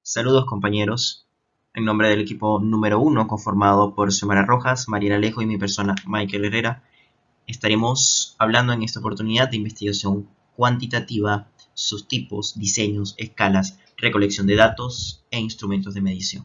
Saludos compañeros, en nombre del equipo número 1 conformado por Xiomara Rojas, Mariela Alejo y mi persona Michael Herrera, estaremos hablando en esta oportunidad de investigación cuantitativa, sus tipos, diseños, escalas, recolección de datos e instrumentos de medición.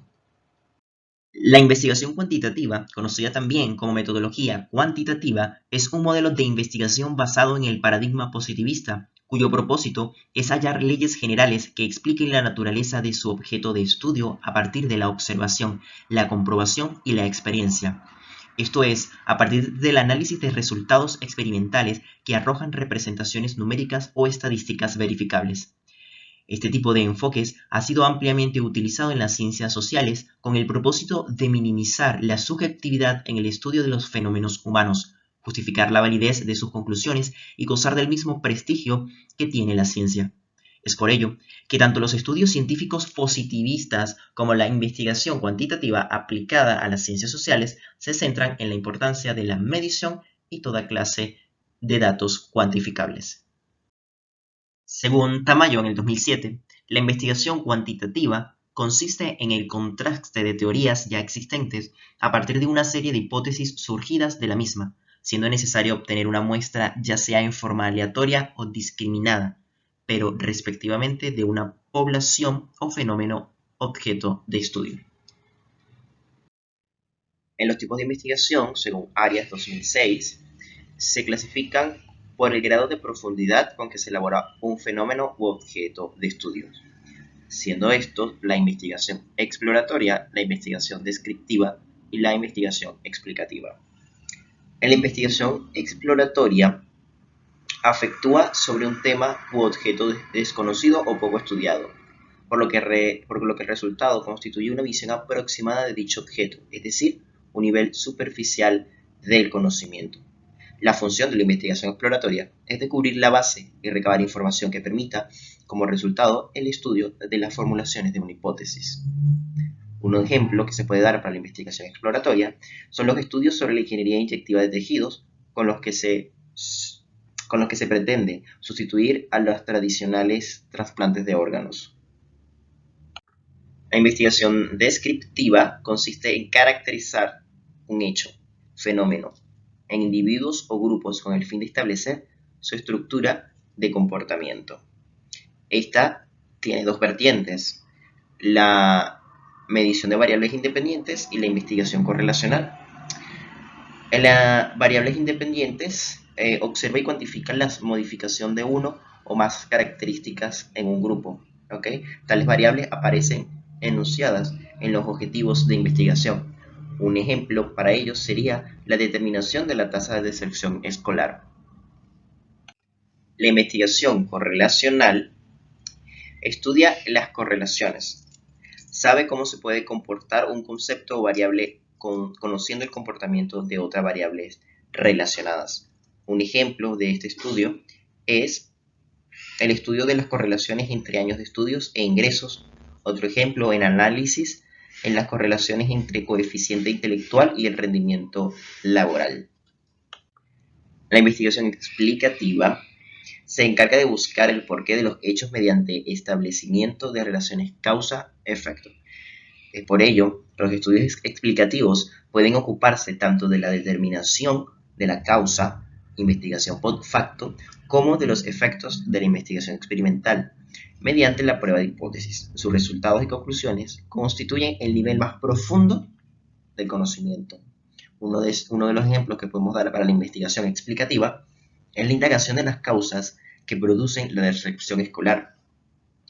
La investigación cuantitativa, conocida también como metodología cuantitativa, es un modelo de investigación basado en el paradigma positivista, cuyo propósito es hallar leyes generales que expliquen la naturaleza de su objeto de estudio a partir de la observación, la comprobación y la experiencia. Esto es, a partir del análisis de resultados experimentales que arrojan representaciones numéricas o estadísticas verificables. Este tipo de enfoques ha sido ampliamente utilizado en las ciencias sociales con el propósito de minimizar la subjetividad en el estudio de los fenómenos humanos, justificar la validez de sus conclusiones y gozar del mismo prestigio que tiene la ciencia. Es por ello que tanto los estudios científicos positivistas como la investigación cuantitativa aplicada a las ciencias sociales se centran en la importancia de la medición y toda clase de datos cuantificables. Según Tamayo en el 2007, la investigación cuantitativa consiste en el contraste de teorías ya existentes a partir de una serie de hipótesis surgidas de la misma, siendo necesario obtener una muestra ya sea en forma aleatoria o discriminada, pero respectivamente de una población o fenómeno objeto de estudio. En los tipos de investigación, según Arias 2006, se clasifican por el grado de profundidad con que se elabora un fenómeno u objeto de estudio, siendo estos la investigación exploratoria, la investigación descriptiva y la investigación explicativa. En la investigación exploratoria afectúa sobre un tema u objeto desconocido o poco estudiado, por lo que el resultado constituye una visión aproximada de dicho objeto, es decir, un nivel superficial del conocimiento. La función de la investigación exploratoria es descubrir la base y recabar información que permita, como resultado, el estudio de las formulaciones de una hipótesis. Un ejemplo que se puede dar para la investigación exploratoria son los estudios sobre la ingeniería inyectiva de tejidos con los que se pretende sustituir a los tradicionales trasplantes de órganos. La investigación descriptiva consiste en caracterizar un hecho, fenómeno, en individuos o grupos con el fin de establecer su estructura de comportamiento. Esta tiene dos vertientes, la medición de variables independientes y la investigación correlacional. En las variables independientes observa y cuantifica la modificación de uno o más características en un grupo. ¿Okay? Tales variables aparecen enunciadas en los objetivos de investigación. Un ejemplo para ello sería la determinación de la tasa de deserción escolar. La investigación correlacional estudia las correlaciones. Sabe cómo se puede comportar un concepto o variable conociendo el comportamiento de otras variables relacionadas. Un ejemplo de este estudio es el estudio de las correlaciones entre años de estudios e ingresos. Otro ejemplo en análisis en las correlaciones entre coeficiente intelectual y el rendimiento laboral. La investigación explicativa se encarga de buscar el porqué de los hechos mediante establecimiento de relaciones causa-efecto. Por ello, los estudios explicativos pueden ocuparse tanto de la determinación de la causa, investigación post facto, como de los efectos de la investigación experimental, mediante la prueba de hipótesis. Sus resultados y conclusiones constituyen el nivel más profundo del conocimiento. Uno de los ejemplos que podemos dar para la investigación explicativa es la indagación de las causas que producen la deserción escolar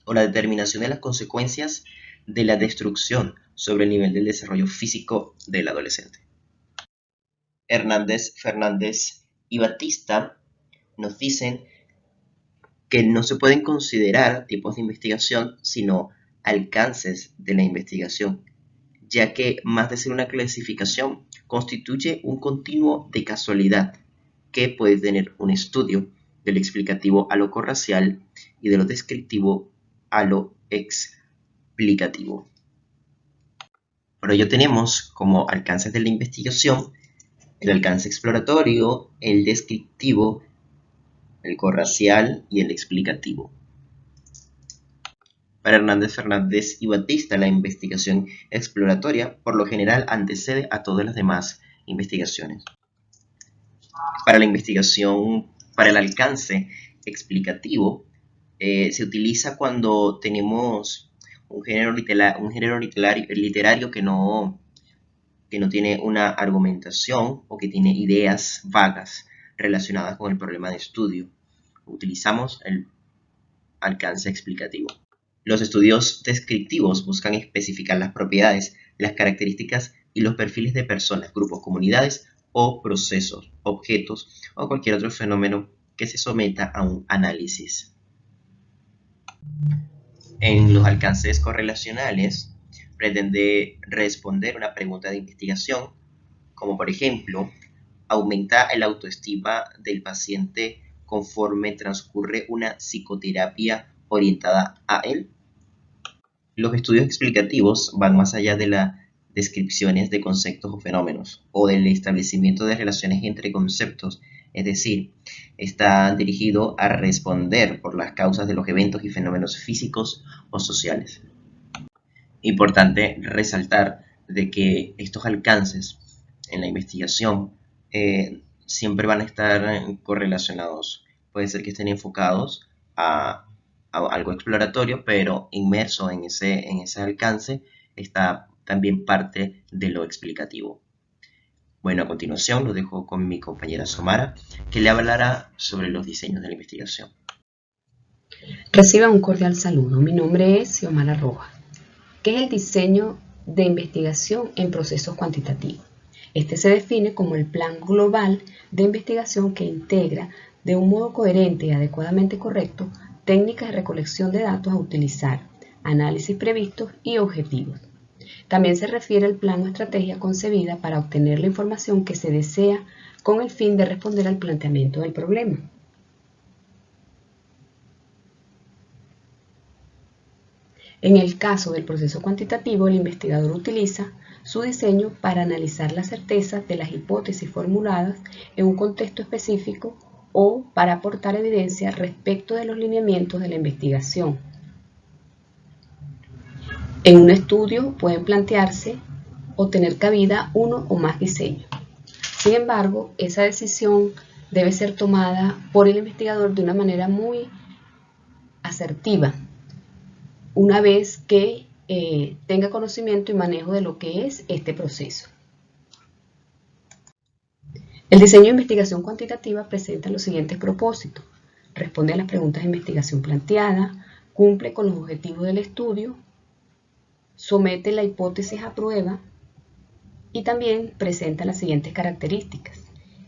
o la determinación de las consecuencias de la destrucción sobre el nivel del desarrollo físico del adolescente. Hernández, Fernández y Batista nos dicen que no se pueden considerar tipos de investigación, sino alcances de la investigación, ya que más de ser una clasificación, constituye un continuo de casualidad que puede tener un estudio del explicativo a lo corracial y de lo descriptivo a lo explicativo. Por ello tenemos como alcances de la investigación el alcance exploratorio, el descriptivo, el corracial y el explicativo. Para Hernández Fernández y Batista, la investigación exploratoria por lo general antecede a todas las demás investigaciones. Para la investigación, para el alcance explicativo, se utiliza cuando tenemos un género literario que no tiene una argumentación o que tiene ideas vagas relacionadas con el problema de estudio. Utilizamos el alcance explicativo. Los estudios descriptivos buscan especificar las propiedades, las características y los perfiles de personas, grupos, comunidades o procesos, objetos o cualquier otro fenómeno que se someta a un análisis. En los alcances correlacionales pretende responder una pregunta de investigación, como por ejemplo, ¿aumenta el autoestima del paciente conforme transcurre una psicoterapia orientada a él? Los estudios explicativos van más allá de las descripciones de conceptos o fenómenos, o del establecimiento de relaciones entre conceptos, es decir, está dirigido a responder por las causas de los eventos y fenómenos físicos o sociales. Importante resaltar de que estos alcances en la investigación siempre van a estar correlacionados. Puede ser que estén enfocados a algo exploratorio, pero inmerso en ese alcance está también parte de lo explicativo. Bueno, a continuación lo dejo con mi compañera Somara, que le hablará sobre los diseños de la investigación. Reciba un cordial saludo. Mi nombre es Xiomara Rojas. ¿Qué es el diseño de investigación en procesos cuantitativos? Este se define como el plan global de investigación que integra de un modo coherente y adecuadamente correcto técnicas de recolección de datos a utilizar, análisis previstos y objetivos. También se refiere al plan o estrategia concebida para obtener la información que se desea con el fin de responder al planteamiento del problema. En el caso del proceso cuantitativo, el investigador utiliza su diseño para analizar la certeza de las hipótesis formuladas en un contexto específico o para aportar evidencia respecto de los lineamientos de la investigación. En un estudio pueden plantearse o tener cabida uno o más diseños. Sin embargo, esa decisión debe ser tomada por el investigador de una manera muy asertiva, una vez que tenga conocimiento y manejo de lo que es este proceso. El diseño de investigación cuantitativa presenta los siguientes propósitos: responde a las preguntas de investigación planteadas, cumple con los objetivos del estudio, somete la hipótesis a prueba y también presenta las siguientes características.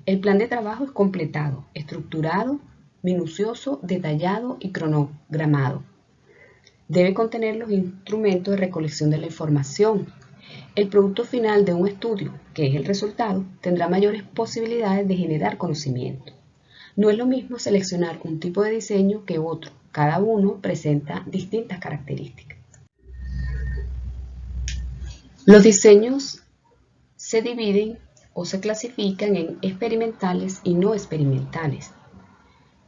El plan de trabajo es completado, estructurado, minucioso, detallado y cronogramado. Debe contener los instrumentos de recolección de la información. El producto final de un estudio, que es el resultado, tendrá mayores posibilidades de generar conocimiento. No es lo mismo seleccionar un tipo de diseño que otro. Cada uno presenta distintas características. Los diseños se dividen o se clasifican en experimentales y no experimentales.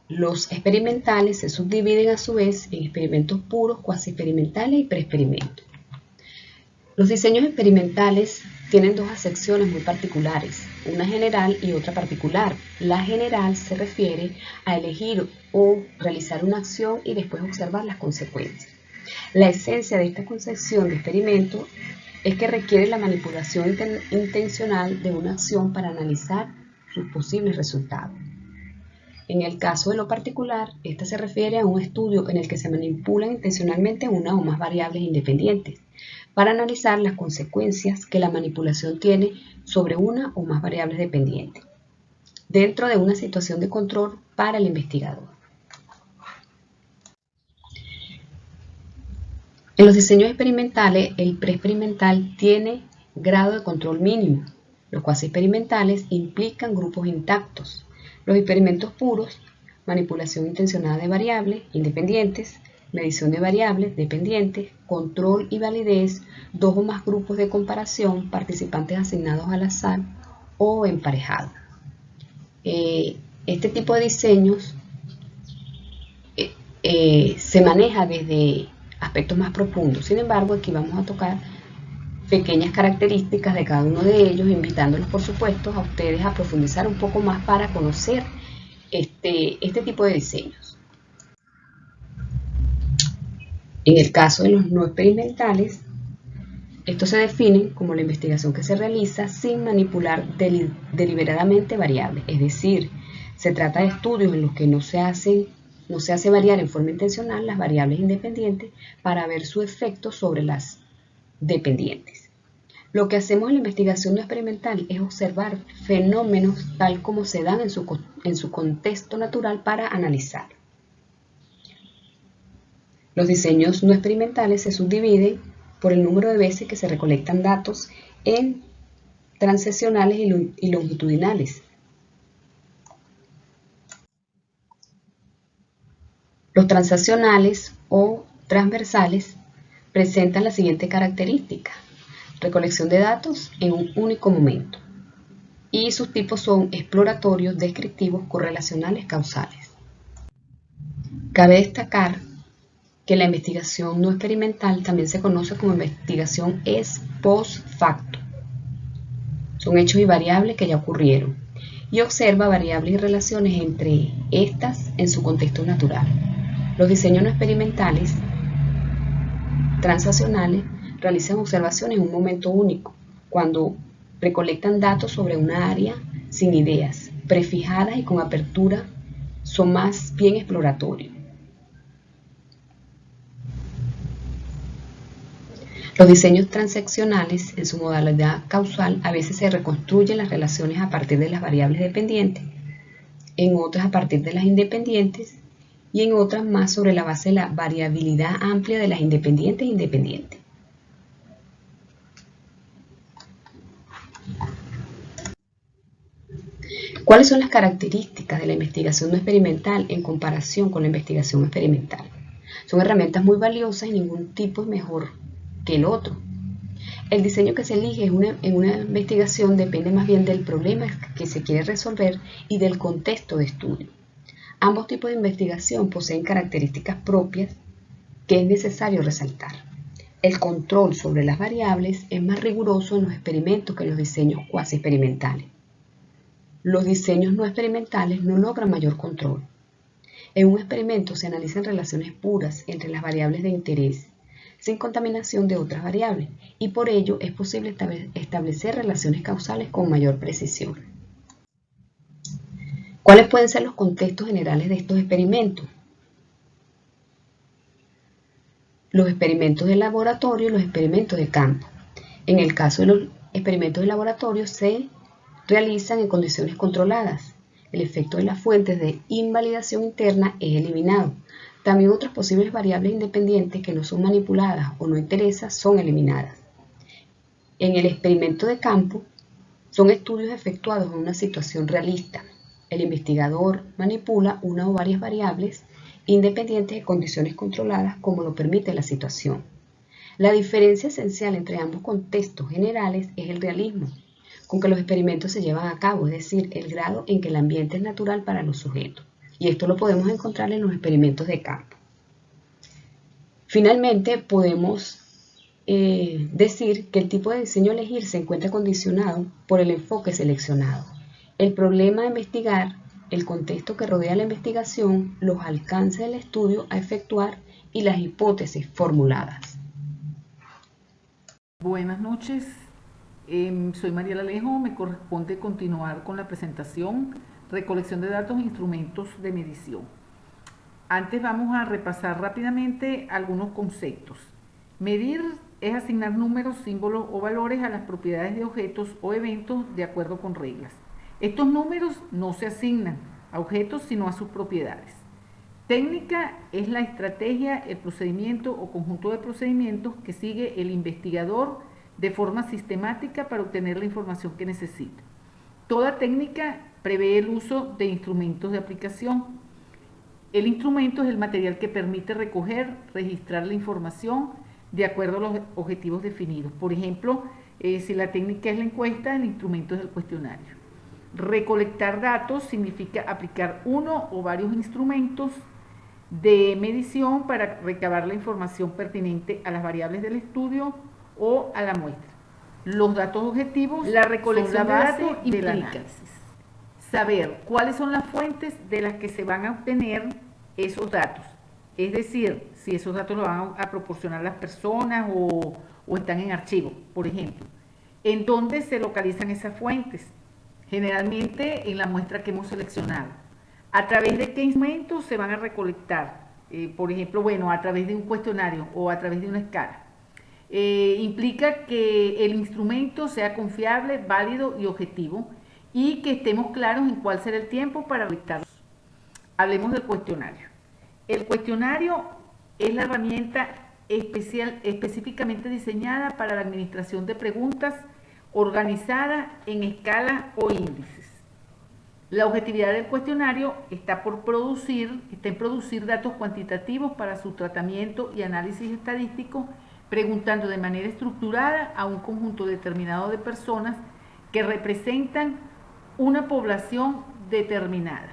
Los experimentales se subdividen a su vez en experimentos puros, cuasi experimentales y preexperimentos. Los diseños experimentales tienen dos acepciones muy particulares, una general y otra particular. La general se refiere a elegir o realizar una acción y después observar las consecuencias. La esencia de esta concepción de experimento es que requiere la manipulación intencional de una acción para analizar sus posibles resultados. En el caso de lo particular, esta se refiere a un estudio en el que se manipulan intencionalmente una o más variables independientes para analizar las consecuencias que la manipulación tiene sobre una o más variables dependientes, dentro de una situación de control para el investigador. En los diseños experimentales, el preexperimental tiene grado de control mínimo. Los cuasi experimentales implican grupos intactos. Los experimentos puros, manipulación intencionada de variables independientes, medición de variables dependientes, control y validez, dos o más grupos de comparación, participantes asignados al azar o emparejados. Este tipo de diseños se maneja desde aspectos más profundos. Sin embargo, aquí vamos a tocar pequeñas características de cada uno de ellos, invitándolos, por supuesto, a ustedes a profundizar un poco más para conocer este tipo de diseños. En el caso de los no experimentales, estos se definen como la investigación que se realiza sin manipular deliberadamente variables, es decir, se trata de estudios en los que no se hace variar en forma intencional las variables independientes para ver su efecto sobre las dependientes. Lo que hacemos en la investigación no experimental es observar fenómenos tal como se dan en su contexto natural para analizar. Los diseños no experimentales se subdividen por el número de veces que se recolectan datos en transaccionales y longitudinales. Los transaccionales o transversales presentan la siguiente característica: recolección de datos en un único momento. Y sus tipos son exploratorios, descriptivos, correlacionales, causales. Cabe destacar que la investigación no experimental también se conoce como investigación ex post facto. Son hechos y variables que ya ocurrieron y observa variables y relaciones entre estas en su contexto natural. Los diseños no experimentales transaccionales realizan observaciones en un momento único, cuando recolectan datos sobre una área sin ideas, prefijadas y con apertura, son más bien exploratorios. Los diseños transaccionales, en su modalidad causal, a veces se reconstruyen las relaciones a partir de las variables dependientes, en otras a partir de las independientes y en otras más sobre la base de la variabilidad amplia de las independientes e independientes. ¿Cuáles son las características de la investigación no experimental en comparación con la investigación experimental? Son herramientas muy valiosas y ningún tipo es mejor que el otro. El diseño que se elige en una investigación depende más bien del problema que se quiere resolver y del contexto de estudio. Ambos tipos de investigación poseen características propias que es necesario resaltar. El control sobre las variables es más riguroso en los experimentos que en los diseños cuasi experimentales. Los diseños no experimentales no logran mayor control. En un experimento se analizan relaciones puras entre las variables de interés, sin contaminación de otras variables, y por ello es posible establecer relaciones causales con mayor precisión. ¿Cuáles pueden ser los contextos generales de estos experimentos? Los experimentos de laboratorio y los experimentos de campo. En el caso de los experimentos de laboratorio se realizan en condiciones controladas. El efecto de las fuentes de invalidación interna es eliminado. También otras posibles variables independientes que no son manipuladas o no interesan son eliminadas. En el experimento de campo son estudios efectuados en una situación realista. El investigador manipula una o varias variables independientes de condiciones controladas como lo permite la situación. La diferencia esencial entre ambos contextos generales es el realismo con que los experimentos se llevan a cabo, es decir, el grado en que el ambiente es natural para los sujetos. Y esto lo podemos encontrar en los experimentos de campo. Finalmente, podemos decir que el tipo de diseño a elegir se encuentra condicionado por el enfoque seleccionado. El problema a investigar, el contexto que rodea la investigación, los alcances del estudio a efectuar y las hipótesis formuladas. Buenas noches, soy Mariela Alejo, me corresponde continuar con la presentación recolección de datos e instrumentos de medición. Antes vamos a repasar rápidamente algunos conceptos. Medir es asignar números, símbolos o valores a las propiedades de objetos o eventos de acuerdo con reglas. Estos números no se asignan a objetos sino a sus propiedades. Técnica es la estrategia, el procedimiento o conjunto de procedimientos que sigue el investigador de forma sistemática para obtener la información que necesita. Toda técnica prevé el uso de instrumentos de aplicación. El instrumento es el material que permite recoger, registrar la información de acuerdo a los objetivos definidos. Por ejemplo, si la técnica es la encuesta, el instrumento es el cuestionario. Recolectar datos significa aplicar uno o varios instrumentos de medición para recabar la información pertinente a las variables del estudio o a la muestra. Los datos objetivos, la recolección de datos implica saber cuáles son las fuentes de las que se van a obtener esos datos. Es decir, si esos datos los van a proporcionar las personas o están en archivo, por ejemplo. ¿En dónde se localizan esas fuentes? Generalmente en la muestra que hemos seleccionado. ¿A través de qué instrumentos se van a recolectar? Por ejemplo, bueno, a través de un cuestionario o a través de una escala. Implica que el instrumento sea confiable, válido y objetivo y que estemos claros en cuál será el tiempo para recolectarlos. Hablemos del cuestionario. El cuestionario es la herramienta específicamente diseñada para la administración de preguntas organizada en escalas o índices. La objetividad del cuestionario está en producir datos cuantitativos para su tratamiento y análisis estadístico, preguntando de manera estructurada a un conjunto determinado de personas que representan una población determinada.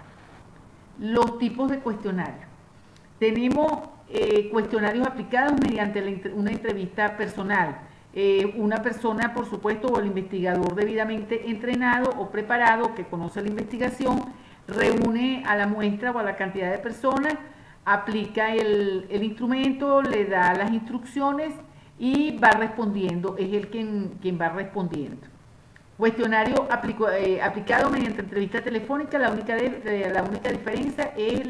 Los tipos de cuestionarios. Tenemos cuestionarios aplicados mediante una entrevista personal. Una persona, por supuesto, o el investigador debidamente entrenado o preparado que conoce la investigación, reúne a la muestra o a la cantidad de personas, aplica el instrumento, le da las instrucciones y va respondiendo, es él quien va respondiendo. Cuestionario aplicado mediante entrevista telefónica, la única diferencia es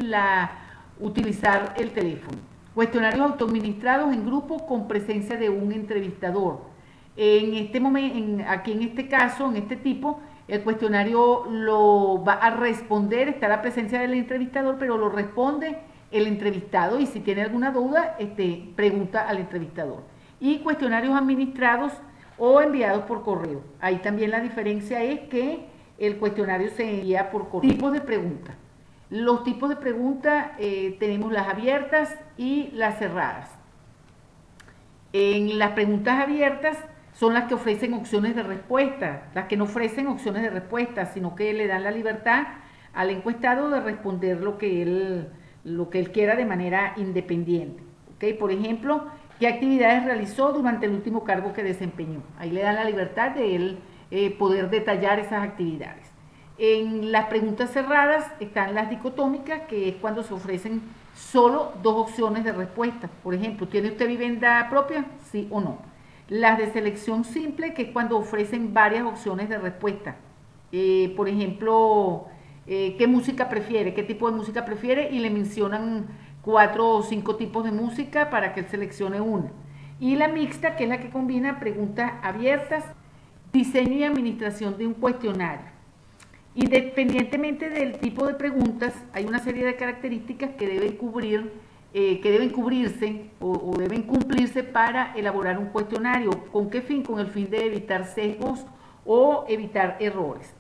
utilizar el teléfono. Cuestionarios autoadministrados en grupo con presencia de un entrevistador. En este momento, aquí en este caso, en este tipo, el cuestionario lo va a responder, está la presencia del entrevistador, pero lo responde el entrevistado y si tiene alguna duda, pregunta al entrevistador. Y cuestionarios administrados o enviados por correo. Ahí también la diferencia es que el cuestionario se envía por correo. Tipos de preguntas. Los tipos de preguntas tenemos las abiertas y las cerradas. En las preguntas abiertas son las que ofrecen opciones de respuesta, las que no ofrecen opciones de respuesta, sino que le dan la libertad al encuestado de responder lo que él quiera de manera independiente. ¿Okay? Por ejemplo, ¿qué actividades realizó durante el último cargo que desempeñó? Ahí le dan la libertad de él poder detallar esas actividades. En las preguntas cerradas están las dicotómicas, que es cuando se ofrecen solo dos opciones de respuesta. Por ejemplo, ¿tiene usted vivienda propia? Sí o no. Las de selección simple, que es cuando ofrecen varias opciones de respuesta. Por ejemplo, ¿qué música prefiere? ¿Qué tipo de música prefiere? Y le mencionan 4 o 5 tipos de música para que él seleccione una. Y la mixta, que es la que combina preguntas abiertas, diseño y administración de un cuestionario. Independientemente del tipo de preguntas, hay una serie de características que deben cubrirse o deben cumplirse para elaborar un cuestionario. ¿Con qué fin? Con el fin de evitar sesgos o evitar errores.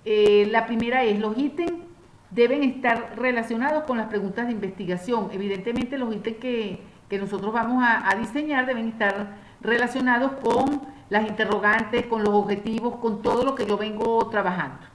La primera es: los ítems deben estar relacionados con las preguntas de investigación. Evidentemente los ítems que nosotros vamos a diseñar deben estar relacionados con las interrogantes, con los objetivos, con todo lo que yo vengo trabajando.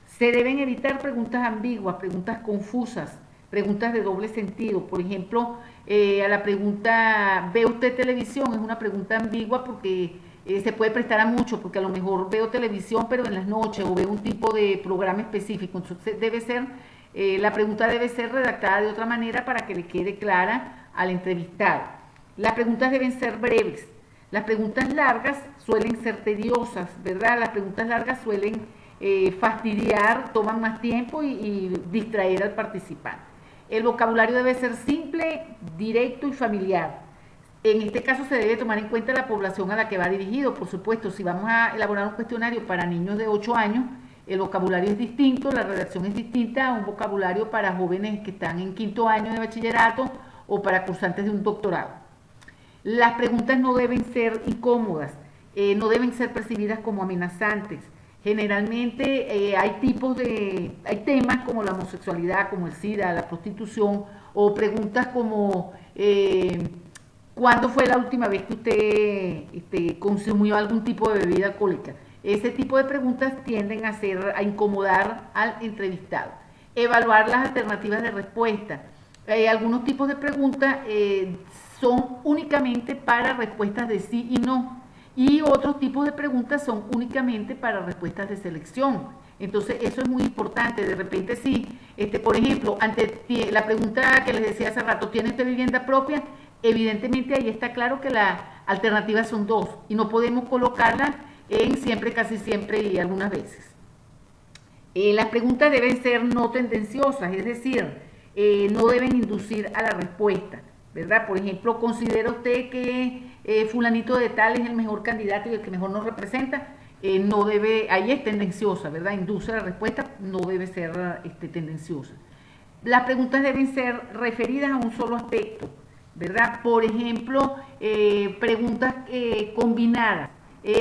Se deben evitar preguntas ambiguas, preguntas confusas, preguntas de doble sentido. Por ejemplo, a la pregunta ¿ve usted televisión? Es una pregunta ambigua porque se puede prestar a mucho, porque a lo mejor veo televisión pero en las noches o veo un tipo de programa específico. Entonces la pregunta debe ser redactada de otra manera para que le quede clara al entrevistado. Las preguntas deben ser breves. Las preguntas largas suelen ser tediosas, ¿verdad? Las preguntas largas suelen fastidiar, toman más tiempo y distraer al participante. El vocabulario debe ser simple, directo y familiar. En este caso se debe tomar en cuenta la población a la que va dirigido. Por supuesto, si vamos a elaborar un cuestionario para niños de 8 años, el vocabulario es distinto, la redacción es distinta a un vocabulario para jóvenes que están en 5º año de bachillerato o para cursantes de un doctorado. Las preguntas no deben ser incómodas, no deben ser percibidas como amenazantes. Generalmente hay temas como la homosexualidad, como el SIDA, la prostitución, o preguntas como ¿cuándo fue la última vez que usted consumió algún tipo de bebida alcohólica? Ese tipo de preguntas tienden a incomodar al entrevistado. Evaluar las alternativas de respuesta. Algunos tipos de preguntas son únicamente para respuestas de sí y no, y otros tipos de preguntas son únicamente para respuestas de selección. Entonces eso es muy importante. De repente si, por ejemplo, ante la pregunta que les decía hace rato, ¿tiene usted vivienda propia? Evidentemente ahí está claro que las alternativas son dos y no podemos colocarlas en siempre, casi siempre y algunas veces. Las preguntas deben ser no tendenciosas, es decir, no deben inducir a la respuesta, ¿verdad? Por ejemplo, ¿considera usted que fulanito de tal es el mejor candidato y el que mejor nos representa? No debe, ahí es tendenciosa, ¿verdad? Induce a la respuesta, no debe ser tendenciosa. Las preguntas deben ser referidas a un solo aspecto, ¿verdad? Por ejemplo, preguntas combinadas.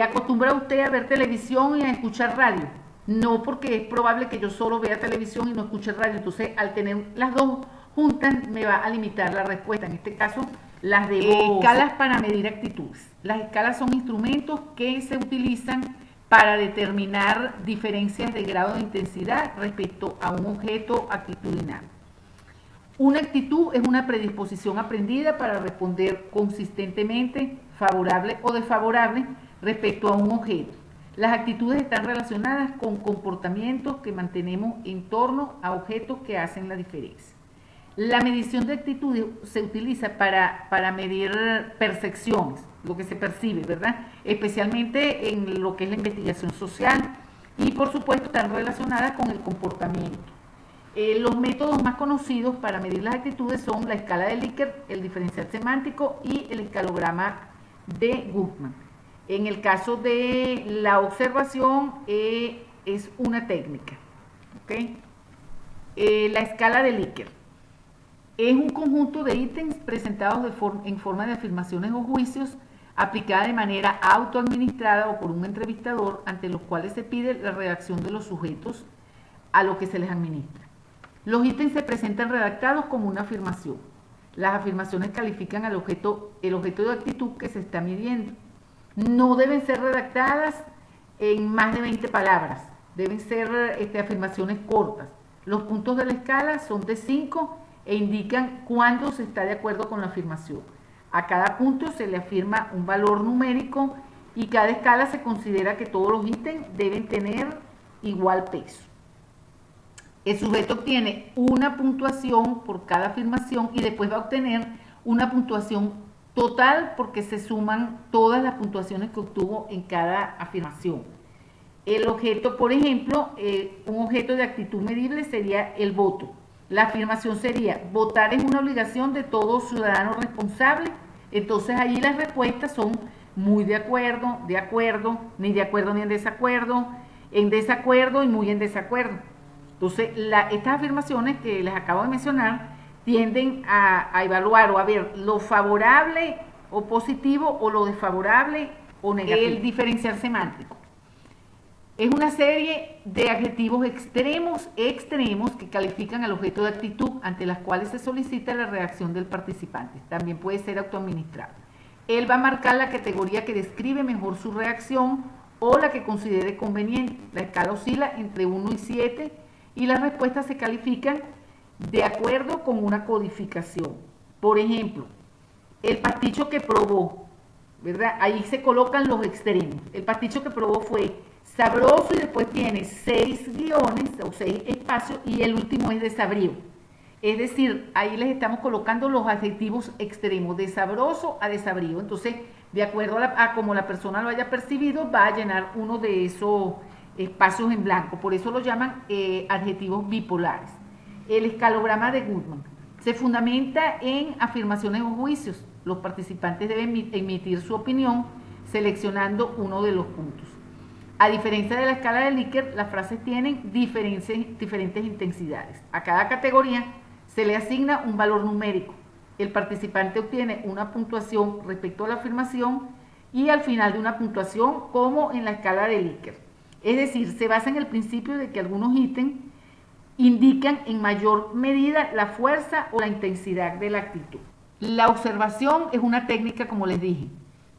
¿Acostumbra usted a ver televisión y a escuchar radio? No, porque es probable que yo solo vea televisión y no escuche radio. Entonces, al tener las dos juntas, me va a limitar la respuesta. En este caso, las debo... Escalas para medir actitudes. Las escalas son instrumentos que se utilizan para determinar diferencias de grado de intensidad respecto a un objeto actitudinal. Una actitud es una predisposición aprendida para responder consistentemente, favorable o desfavorable, respecto a un objeto. Las actitudes están relacionadas con comportamientos que mantenemos en torno a objetos que hacen la diferencia. La medición de actitudes se utiliza para medir percepciones, lo que se percibe, ¿verdad? Especialmente en lo que es la investigación social y, por supuesto, están relacionadas con el comportamiento. Los métodos más conocidos para medir las actitudes son la escala de Likert, el diferencial semántico y el escalograma de Goodman. En el caso de la observación es una técnica. ¿Okay? La escala de Likert es un conjunto de ítems presentados en forma de afirmaciones o juicios aplicada de manera autoadministrada o por un entrevistador, ante los cuales se pide la reacción de los sujetos a lo que se les administra. Los ítems se presentan redactados como una afirmación. Las afirmaciones califican el objeto de actitud que se está midiendo. No deben ser redactadas en más de 20 palabras. Deben ser afirmaciones cortas. Los puntos de la escala son de 5 e indican cuándo se está de acuerdo con la afirmación. A cada punto se le afirma un valor numérico y cada escala se considera que todos los ítems deben tener igual peso. El sujeto obtiene una puntuación por cada afirmación y después va a obtener una puntuación total porque se suman todas las puntuaciones que obtuvo en cada afirmación. El objeto, por ejemplo, un objeto de actitud medible sería el voto. La afirmación sería: votar es una obligación de todo ciudadano responsable. Entonces allí las respuestas son muy de acuerdo, ni de acuerdo ni en desacuerdo y muy en desacuerdo. Entonces estas afirmaciones que les acabo de mencionar tienden a evaluar o a ver lo favorable o positivo o lo desfavorable o negativo. El diferencial semántico es una serie de adjetivos extremos que califican al objeto de actitud ante las cuales se solicita la reacción del participante. También puede ser autoadministrado. Él va a marcar la categoría que describe mejor su reacción o la que considere conveniente. La escala oscila entre 1 y 7 y las respuestas se califican de acuerdo con una codificación. Por ejemplo, el pasticho que probó, ¿verdad? Ahí se colocan los extremos. El pasticho que probó fue sabroso y después tiene 6 guiones o 6 espacios y el último es desabrío. Es decir, ahí les estamos colocando los adjetivos extremos, de sabroso a desabrío. Entonces, de acuerdo a cómo la persona lo haya percibido, va a llenar uno de esos espacios en blanco. Por eso lo llaman adjetivos bipolares. El escalograma de Goodman se fundamenta en afirmaciones o juicios. Los participantes deben emitir su opinión seleccionando uno de los puntos. A diferencia de la escala de Likert, las frases tienen diferentes intensidades. A cada categoría se le asigna un valor numérico. El participante obtiene una puntuación respecto a la afirmación y al final de una puntuación, como en la escala de Likert. Es decir, se basa en el principio de que algunos ítems indican en mayor medida la fuerza o la intensidad de la actitud. La observación es una técnica, como les dije.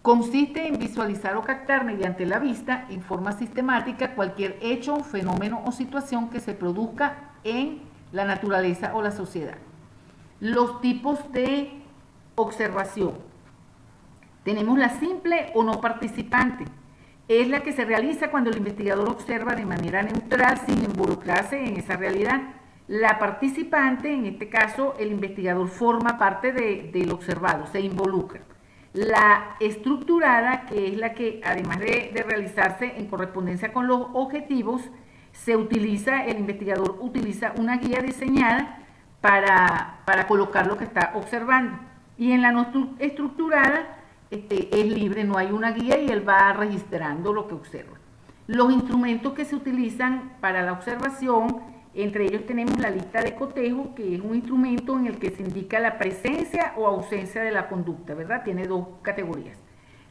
Consiste en visualizar o captar mediante la vista en forma sistemática cualquier hecho, fenómeno o situación que se produzca en la naturaleza o la sociedad. Los tipos de observación. Tenemos la simple o no participante. Es la que se realiza cuando el investigador observa de manera neutral sin involucrarse en esa realidad. La participante, en este caso, el investigador forma parte del observado, se involucra. La estructurada, que es la que, además de realizarse en correspondencia con los objetivos, el investigador utiliza una guía diseñada para colocar lo que está observando. Y en la no estructurada es libre, no hay una guía y él va registrando lo que observa. Los instrumentos que se utilizan para la observación, entre ellos tenemos la lista de cotejo, que es un instrumento en el que se indica la presencia o ausencia de la conducta, ¿verdad? Tiene dos categorías.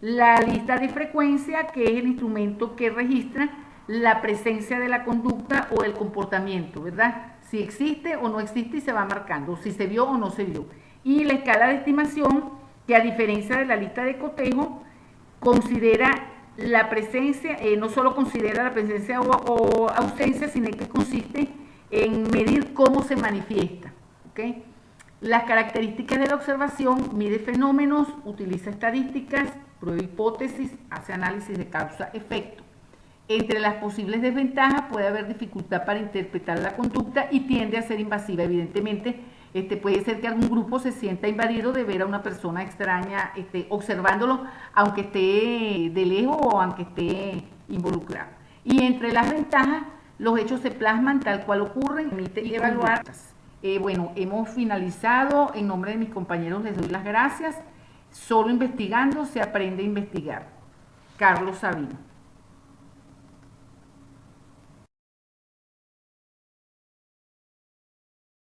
La lista de frecuencia, que es el instrumento que registra la presencia de la conducta o el comportamiento, ¿verdad? Si existe o no existe y se va marcando, si se vio o no se vio. Y la escala de estimación, que a diferencia de la lista de cotejo, considera la presencia, no solo considera la presencia o ausencia, sino que consiste en medir cómo se manifiesta. ¿Okay? Las características de la observación: mide fenómenos, utiliza estadísticas, prueba hipótesis, hace análisis de causa-efecto. Entre las posibles desventajas puede haber dificultad para interpretar la conducta y tiende a ser invasiva. Evidentemente, puede ser que algún grupo se sienta invadido de ver a una persona extraña observándolo, aunque esté de lejos o aunque esté involucrado. Y entre las ventajas, los hechos se plasman tal cual ocurren, permite evaluar. Bueno, hemos finalizado. En nombre de mis compañeros les doy las gracias. Solo investigando se aprende a investigar. Carlos Sabino.